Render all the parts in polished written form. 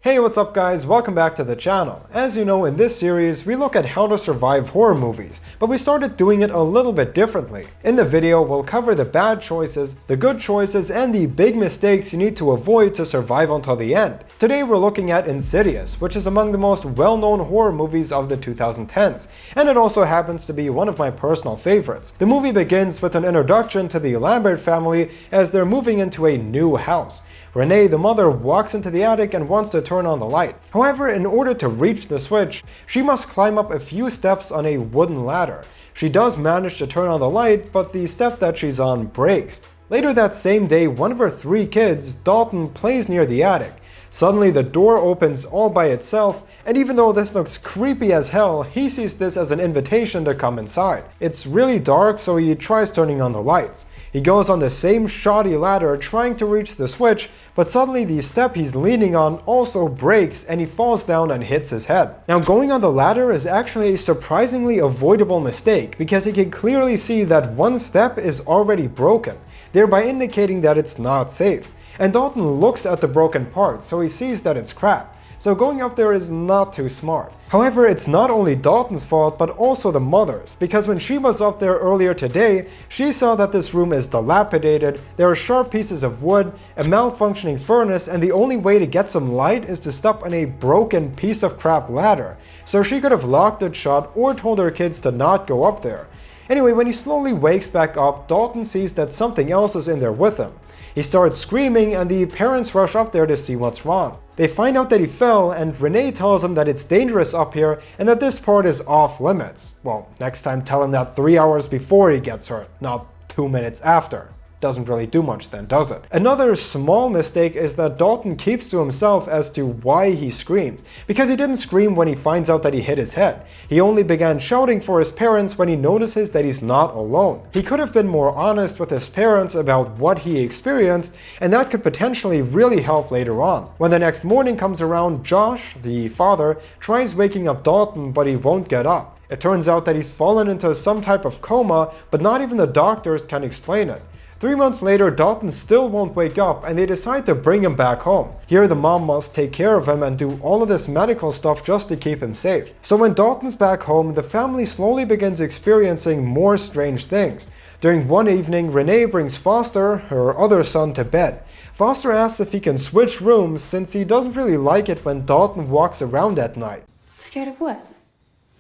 Hey, what's up guys? Welcome back to the channel. As you know, in this series, we look at how to survive horror movies, but we started doing it a little bit differently. In the video, we'll cover the bad choices, the good choices, and the big mistakes you need to avoid to survive until the end. Today we're looking at Insidious, which is among the most well-known horror movies of the 2010s, and it also happens to be one of my personal favorites. The movie begins with an introduction to the Lambert family as they're moving into a new house. RENE, the mother, walks into the attic and wants to turn on the light. However, in order to reach the switch, she must climb up a few steps on a wooden ladder. She does manage to turn on the light, but the step that she's on breaks. Later that same day, one of her 3 kids, Dalton, plays near the attic. Suddenly the door opens all by itself, and even though this looks creepy as hell, he sees this as an invitation to come inside. It's really dark, so he tries turning on the lights. He goes on the same shoddy ladder trying to reach the switch, but suddenly the step he's leaning on also breaks and he falls down and hits his head. Now, going on the ladder is actually a surprisingly avoidable mistake because he can clearly see that one step is already broken, thereby indicating that it's not safe. And Dalton looks at the broken part, so he sees that it's cracked. So going up there is not too smart. However, it's not only Dalton's fault, but also the mother's, because when she was up there earlier today, she saw that this room is dilapidated, there are sharp pieces of wood, a malfunctioning furnace, and the only way to get some light is to step on a broken piece of crap ladder. So she could have locked it shut or told her kids to not go up there. Anyway, when he slowly wakes back up, Dalton sees that something else is in there with him. He starts screaming and the parents rush up there to see what's wrong. They find out that he fell and RENE tells him that it's dangerous up here and that this part is off limits. Well, next time tell him that 3 hours before he gets hurt, not 2 minutes after. Doesn't really do much then, does it? Another small mistake is that Dalton keeps to himself as to why he screamed, because he didn't scream when he finds out that he hit his head. He only began shouting for his parents when he notices that he's not alone. He could have been more honest with his parents about what he experienced, and that could potentially really help later on. When the next morning comes around, Josh, the father, tries waking up Dalton, but he won't get up. It turns out that he's fallen into some type of coma, but not even the doctors can explain it. 3 months later, Dalton still won't wake up and they decide to bring him back home. Here the mom must take care of him and do all of this medical stuff just to keep him safe. So when Dalton's back home, the family slowly begins experiencing more strange things. During one evening, RENE brings Foster, her other son, to bed. Foster asks if he can switch rooms since he doesn't really like it when Dalton walks around at night. Scared of what?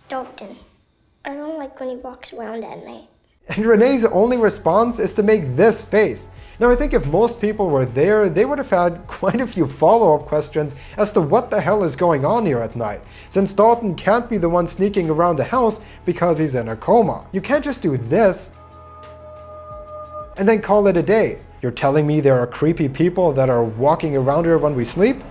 Dalton. I don't like when he walks around at night. And RENE's only response is to make this face. Now I think if most people were there, they would have had quite a few follow-up questions as to what the hell is going on here at night, since Dalton can't be the one sneaking around the house because he's in a coma. You can't just do this and then call it a day. You're telling me there are creepy people that are walking around here when we sleep?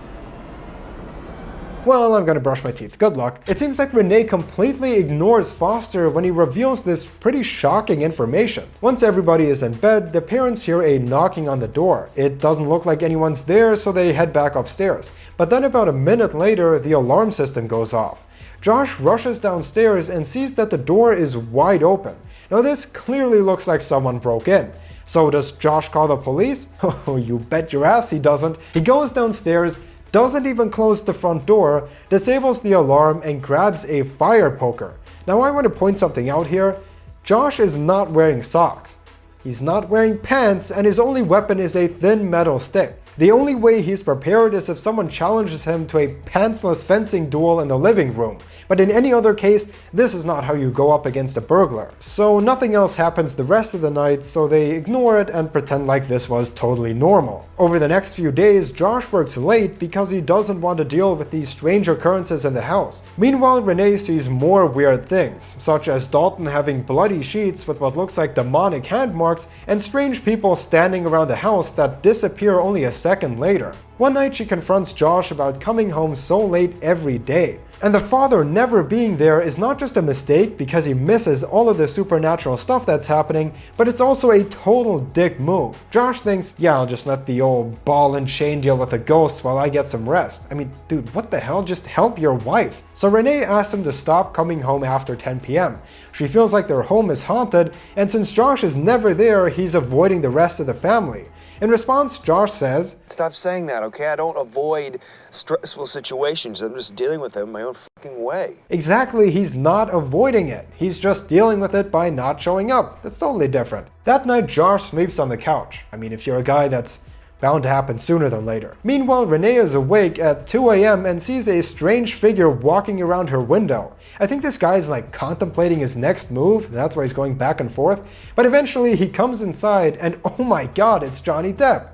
Well, I'm gonna brush my teeth. Good luck. It seems like RENE completely ignores Foster when he reveals this pretty shocking information. Once everybody is in bed, the parents hear a knocking on the door. It doesn't look like anyone's there, so they head back upstairs. But then about a minute later, the alarm system goes off. Josh rushes downstairs and sees that the door is wide open. Now this clearly looks like someone broke in. So does Josh call the police? Oh, you bet your ass he doesn't. He goes downstairs, doesn't even close the front door, disables the alarm, and grabs a fire poker. Now I want to point something out here. Josh is not wearing socks. He's not wearing pants, and his only weapon is a thin metal stick. The only way he's prepared is if someone challenges him to a pantsless fencing duel in the living room. But in any other case, this is not how you go up against a burglar. So nothing else happens the rest of the night, so they ignore it and pretend like this was totally normal. Over the next few days, Josh works late because he doesn't want to deal with these strange occurrences in the house. Meanwhile, RENE sees more weird things, such as Dalton having bloody sheets with what looks like demonic hand marks and strange people standing around the house that disappear only a second later. One night she confronts Josh about coming home so late every day. And the father never being there is not just a mistake because he misses all of the supernatural stuff that's happening, but it's also a total dick move. Josh thinks, yeah, I'll just let the old ball and chain deal with the ghosts while I get some rest. I mean, dude, what the hell? Just help your wife. So RENE asks him to stop coming home after 10 p.m. She feels like their home is haunted, and since Josh is never there, he's avoiding the rest of the family. In response, Josh says, "Stop saying that, okay? I don't avoid stressful situations. I'm just dealing with them my own fucking way." exactly, he's not avoiding it. He's just dealing with it by not showing up. That's totally different. That night, Josh sleeps on the couch. I mean, if you're a guy, that's bound to happen sooner than later. Meanwhile, RENE is awake at 2 a.m. and sees a strange figure walking around her window. I think this guy's like contemplating his next move, that's why he's going back and forth. But eventually he comes inside and oh my god, it's Johnny Depp.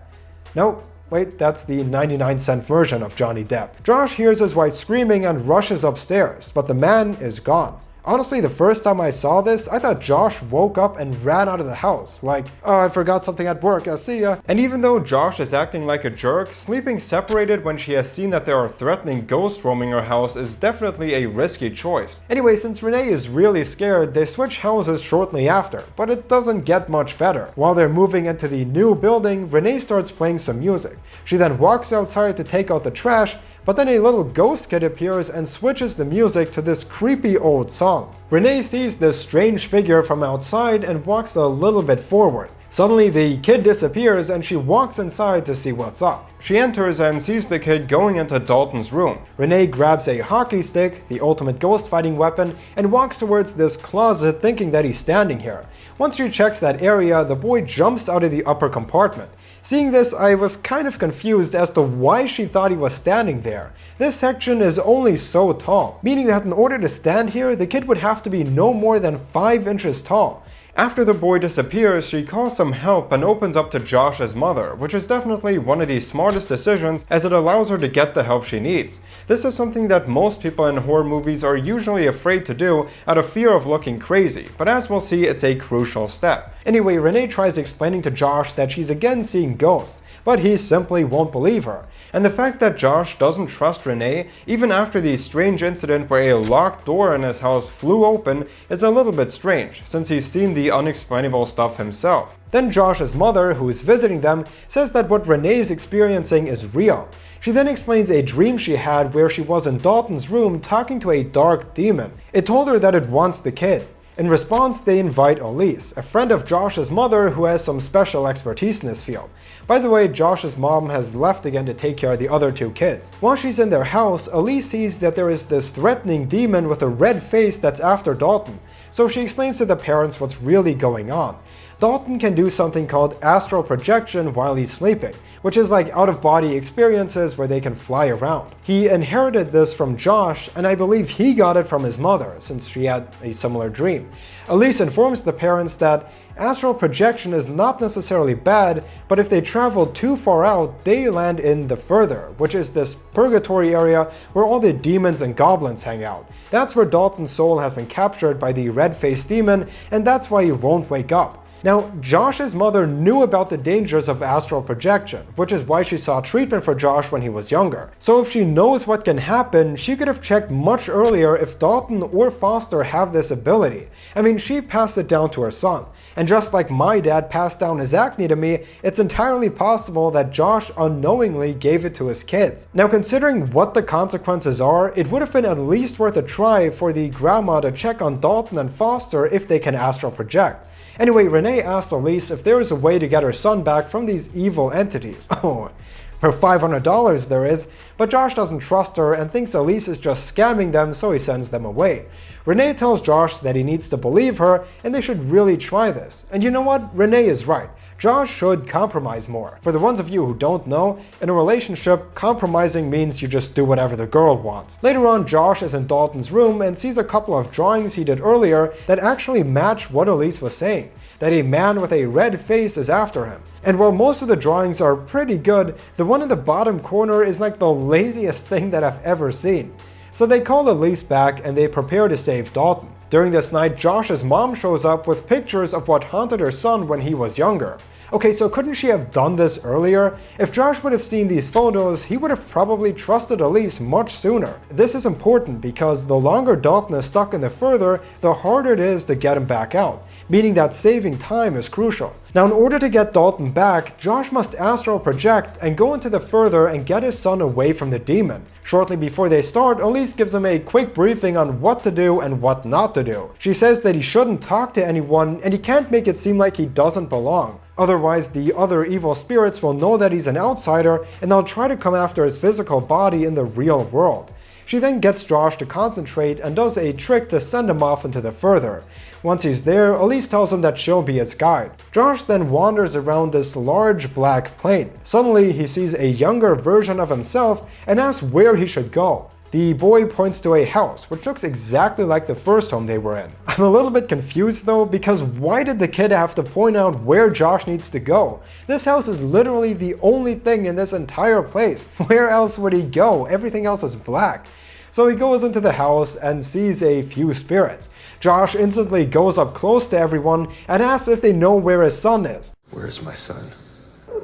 Nope. Wait, that's the 99-cent version of Johnny Depp. Josh hears his wife screaming and rushes upstairs, but the man is gone. Honestly, the first time I saw this, I thought Josh woke up and ran out of the house. Like, oh, I forgot something at work, I'll see ya. And even though Josh is acting like a jerk, sleeping separated when she has seen that there are threatening ghosts roaming her house is definitely a risky choice. Anyway, since RENE is really scared, they switch houses shortly after, but it doesn't get much better. While they're moving into the new building, RENE starts playing some music. She then walks outside to take out the trash, but then a little ghost kid appears and switches the music to this creepy old song. RENE sees this strange figure from outside and walks a little bit forward. Suddenly the kid disappears and she walks inside to see what's up. She enters and sees the kid going into Dalton's room. RENE grabs a hockey stick, the ultimate ghost fighting weapon, and walks towards this closet thinking that he's standing here. Once she checks that area, the boy jumps out of the upper compartment. Seeing this, I was kind of confused as to why she thought he was standing there. This section is only so tall, meaning that in order to stand here, the kid would have to be no more than 5 inches tall. After the boy disappears, she calls some help and opens up to Josh's mother, which is definitely one of the smartest decisions as it allows her to get the help she needs. This is something that most people in horror movies are usually afraid to do out of fear of looking crazy, but as we'll see, it's a crucial step. Anyway, RENE tries explaining to Josh that she's again seeing ghosts, but he simply won't believe her. And the fact that Josh doesn't trust RENE, even after the strange incident where a locked door in his house flew open, is a little bit strange, since he's seen the unexplainable stuff himself. Then Josh's mother, who is visiting them, says that what RENE is experiencing is real. She then explains a dream she had where she was in Dalton's room talking to a dark demon. It told her that it wants the kid. In response, they invite ELYSE, a friend of Josh's mother who has some special expertise in this field. By the way, Josh's mom has left again to take care of the other 2 kids. While she's in their house, ELYSE sees that there is this threatening demon with a red face that's after Dalton. So she explains to the parents what's really going on. Dalton can do something called astral projection while he's sleeping, which is like out-of-body experiences where they can fly around. He inherited this from Josh, and I believe he got it from his mother, since she had a similar dream. ELYSE informs the parents that astral projection is not necessarily bad, but if they travel too far out, they land in the Further, which is this purgatory area where all the demons and goblins hang out. That's where Dalton's soul has been captured by the red-faced demon, and that's why he won't wake up. Now, Josh's mother knew about the dangers of astral projection, which is why she sought treatment for Josh when he was younger. So if she knows what can happen, she could have checked much earlier if Dalton or Foster have this ability. I mean, she passed it down to her son. And just like my dad passed down his acne to me, it's entirely possible that Josh unknowingly gave it to his kids. Now, considering what the consequences are, it would have been at least worth a try for the grandma to check on Dalton and Foster if they can astral project. Anyway, RENE asks ELYSE if there is a way to get her son back from these evil entities. Oh, for $500 there is, but Josh doesn't trust her and thinks ELYSE is just scamming them, so he sends them away. RENE tells Josh that he needs to believe her and they should really try this. And you know what? RENE is right. Josh should compromise more. For the ones of you who don't know, in a relationship, compromising means you just do whatever the girl wants. Later on, Josh is in Dalton's room and sees a couple of drawings he did earlier that actually match what ELYSE was saying, that a man with a red face is after him. And while most of the drawings are pretty good, the one in the bottom corner is like the laziest thing that I've ever seen. So they call ELYSE back and they prepare to save Dalton. During this night, Josh's mom shows up with pictures of what haunted her son when he was younger. Okay, so couldn't she have done this earlier? If Josh would have seen these photos, he would have probably trusted ELYSE much sooner. This is important because the longer Dalton is stuck in the Further, the harder it is to get him back out, meaning that saving time is crucial. Now, in order to get Dalton back, Josh must astral project and go into the Further and get his son away from the demon. Shortly before they start, ELYSE gives him a quick briefing on what to do and what not to do. She says that he shouldn't talk to anyone and he can't make it seem like he doesn't belong. Otherwise, the other evil spirits will know that he's an outsider and they'll try to come after his physical body in the real world. She then gets Josh to concentrate and does a trick to send him off into the further. Once he's there, ELYSE tells him that she'll be his guide. Josh then wanders around this large black plane. Suddenly, he sees a younger version of himself and asks where he should go. The boy points to a house, which looks exactly like the first home they were in. I'm a little bit confused though, because why did the kid have to point out where Josh needs to go? This house is literally the only thing in this entire place. Where else would he go? Everything else is black. So he goes into the house and sees a few spirits. Josh instantly goes up close to everyone and asks if they know where his son is. Where's my son?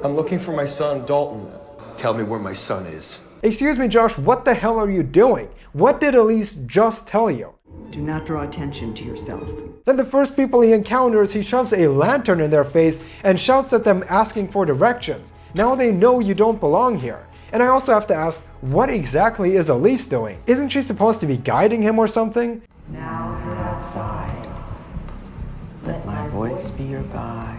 I'm looking for my son, Dalton. Tell me where my son is. Excuse me, Josh, what the hell are you doing? What did ELYSE just tell you? Do not draw attention to yourself. Then the first people he encounters, he shoves a lantern in their face and shouts at them asking for directions. Now they know you don't belong here. And I also have to ask, what exactly is ELYSE doing? Isn't she supposed to be guiding him or something? Now you're outside. Let my voice be your guide.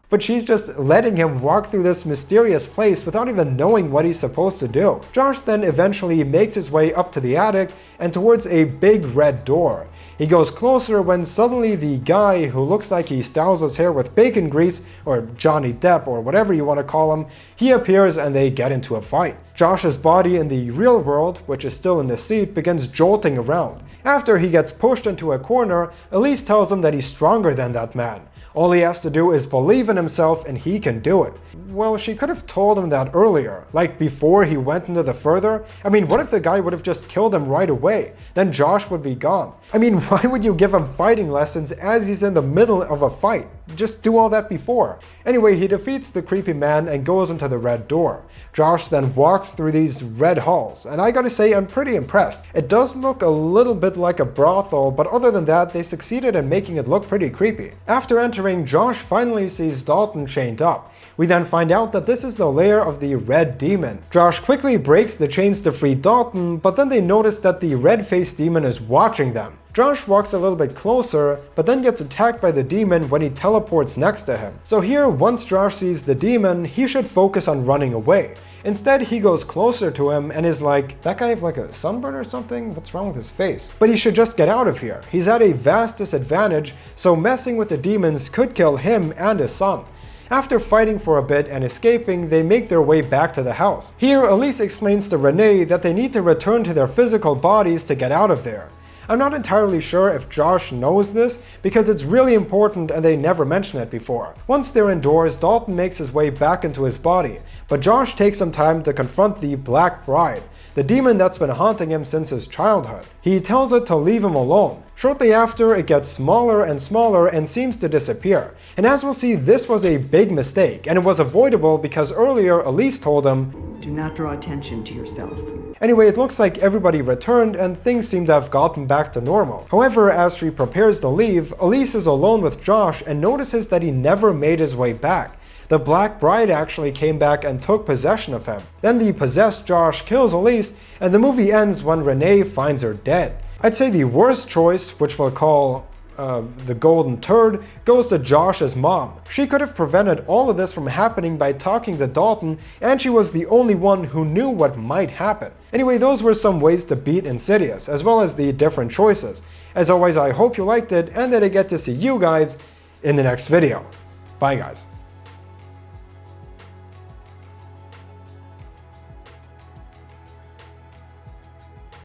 But she's just letting him walk through this mysterious place without even knowing what he's supposed to do. Josh then eventually makes his way up to the attic and towards a big red door. He goes closer when suddenly the guy who looks like he styles his hair with bacon grease, or Johnny Depp or whatever you want to call him, he appears and they get into a fight. Josh's body in the real world, which is still in the seat, begins jolting around. After he gets pushed into a corner, ELYSE tells him that he's stronger than that man. All he has to do is believe in himself and he can do it. Well, she could have told him that earlier, like before he went into the further. I mean, what if the guy would have just killed him right away? Then Josh would be gone. I mean, why would you give him fighting lessons as he's in the middle of a fight? Just do all that before. Anyway, he defeats the creepy man and goes into the red door. Josh then walks through these red halls, and I gotta say, I'm pretty impressed. It does look a little bit like a brothel, but other than that, they succeeded in making it look pretty creepy. After entering, Josh finally sees Dalton chained up. We then find out that this is the lair of the red demon. Josh quickly breaks the chains to free Dalton, but then they notice that the red-faced demon is watching them. Josh walks a little bit closer, but then gets attacked by the demon when he teleports next to him. So here, once Josh sees the demon, he should focus on running away. Instead, he goes closer to him and is like, that guy have like a sunburn or something? What's wrong with his face? But he should just get out of here. He's at a vast disadvantage, so messing with the demons could kill him and his son. After fighting for a bit and escaping, they make their way back to the house. Here, ELYSE explains to RENE that they need to return to their physical bodies to get out of there. I'm not entirely sure if Josh knows this, because it's really important and they never mention it before. Once they're indoors, Dalton makes his way back into his body, but Josh takes some time to confront the Black Bride, the demon that's been haunting him since his childhood. He tells it to leave him alone. Shortly after, it gets smaller and seems to disappear. And as we'll see, this was a big mistake, and it was avoidable because earlier ELYSE told him, do not draw attention to yourself. Anyway, it looks like everybody returned and things seem to have gotten back to normal. However, as she prepares to leave, ELYSE is alone with Josh and notices that he never made his way back. The Black Bride actually came back and took possession of him. Then the possessed Josh kills ELYSE, and the movie ends when RENE finds her dead. I'd say the worst choice, which we'll call the golden turd, goes to Josh's mom. She could have prevented all of this from happening by talking to Dalton, and she was the only one who knew what might happen. Anyway, those were some ways to beat Insidious, as well as the different choices. As always, I hope you liked it, and that I get to see you guys in the next video. Bye guys.